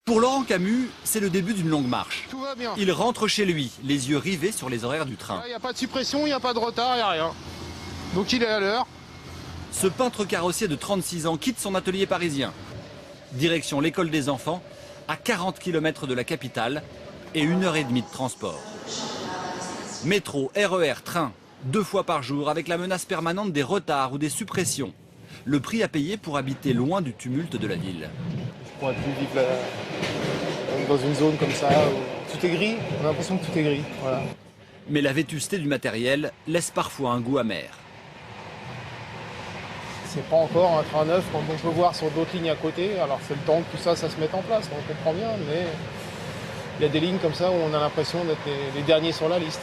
Pour Laurent Camus, c'est le début d'une longue marche. Tout va bien. Il rentre chez lui, les yeux rivés sur les horaires du train. Il n'y a pas de suppression, il n'y a pas de retard, il n'y a rien. Donc il est à l'heure. Ce peintre carrossier de 36 ans quitte son atelier parisien. Direction l'école des enfants, à 40 km de la capitale et 1h30 de transport. Métro, RER, train, 2 fois par jour avec la menace permanente des retards ou des suppressions. Le prix à payer pour habiter loin du tumulte de la ville. Je pourrais plus vivre là, dans une zone comme ça où tout est gris. On a l'impression que tout est gris. Voilà. Mais la vétusté du matériel laisse parfois un goût amer. C'est pas encore un train neuf comme on peut voir sur d'autres lignes à côté. Alors c'est le temps que tout ça se mette en place, on comprend bien, mais il y a des lignes comme ça où on a l'impression d'être les derniers sur la liste.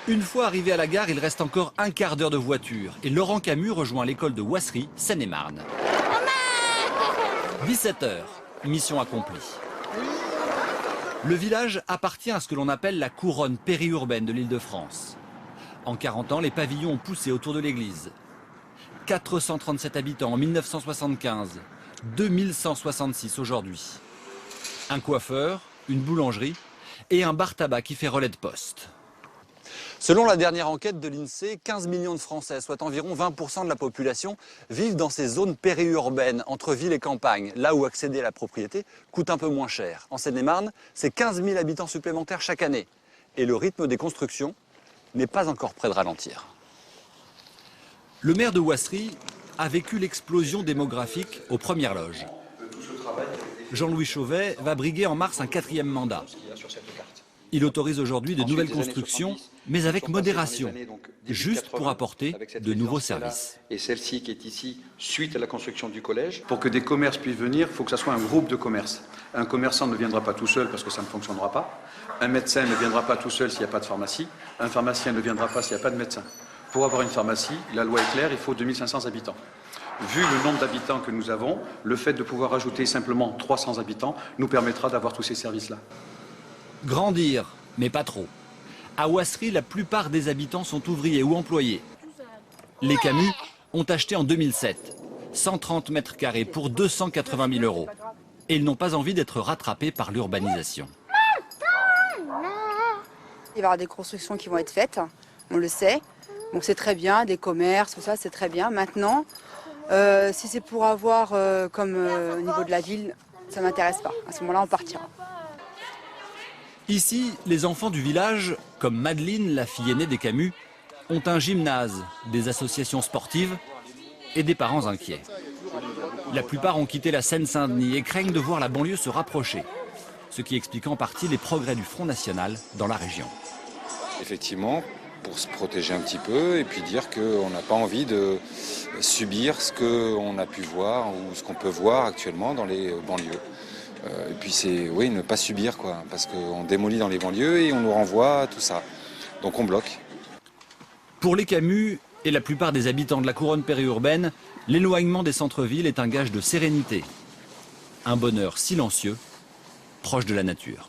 Une fois arrivé à la gare, il reste encore un quart d'heure de voiture et Laurent Camus rejoint l'école de Ouassery, Seine-et-Marne. 17h, mission accomplie. Le village appartient à ce que l'on appelle la couronne périurbaine de l'Île-de-France. En 40 ans, les pavillons ont poussé autour de l'église. 437 habitants en 1975, 2166 aujourd'hui. Un coiffeur, une boulangerie et un bar-tabac qui fait relais de poste. Selon la dernière enquête de l'INSEE, 15 millions de Français, soit environ 20% de la population, vivent dans ces zones périurbaines, entre ville et campagne, là où accéder à la propriété coûte un peu moins cher. En Seine-et-Marne, c'est 15 000 habitants supplémentaires chaque année. Et le rythme des constructions n'est pas encore près de ralentir. Le maire de Ouassery a vécu l'explosion démographique aux premières loges. Jean-Louis Chauvet va briguer en mars un 4e mandat. Il autorise aujourd'hui de nouvelles constructions, mais avec modération, juste pour apporter de nouveaux services. Et celle-ci qui est ici, suite à la construction du collège. Pour que des commerces puissent venir, il faut que ce soit un groupe de commerces. Un commerçant ne viendra pas tout seul parce que ça ne fonctionnera pas. Un médecin ne viendra pas tout seul s'il n'y a pas de pharmacie. Un pharmacien ne viendra pas s'il n'y a pas de médecin. Pour avoir une pharmacie, la loi est claire, il faut 2500 habitants. Vu le nombre d'habitants que nous avons, le fait de pouvoir ajouter simplement 300 habitants nous permettra d'avoir tous ces services-là. Grandir, mais pas trop. À Ouassery, la plupart des habitants sont ouvriers ou employés. Les Camus ont acheté en 2007 130 mètres carrés pour 280 000 €. Et ils n'ont pas envie d'être rattrapés par l'urbanisation. Il va y avoir des constructions qui vont être faites, on le sait. Donc c'est très bien, des commerces, tout ça, c'est très bien. Maintenant, si c'est pour avoir comme au niveau de la ville, ça ne m'intéresse pas. À ce moment-là, on partira. Ici, les enfants du village, comme Madeleine, la fille aînée des Camus, ont un gymnase, des associations sportives et des parents inquiets. La plupart ont quitté la Seine-Saint-Denis et craignent de voir la banlieue se rapprocher, ce qui explique en partie les progrès du Front National dans la région. Effectivement, pour se protéger un petit peu et puis dire qu'on n'a pas envie de subir ce qu'on a pu voir ou ce qu'on peut voir actuellement dans les banlieues. Et puis c'est, oui, ne pas subir, quoi, parce qu'on démolit dans les banlieues et on nous renvoie tout ça. Donc on bloque. Pour les Camus et la plupart des habitants de la couronne périurbaine, l'éloignement des centres-villes est un gage de sérénité. Un bonheur silencieux, proche de la nature.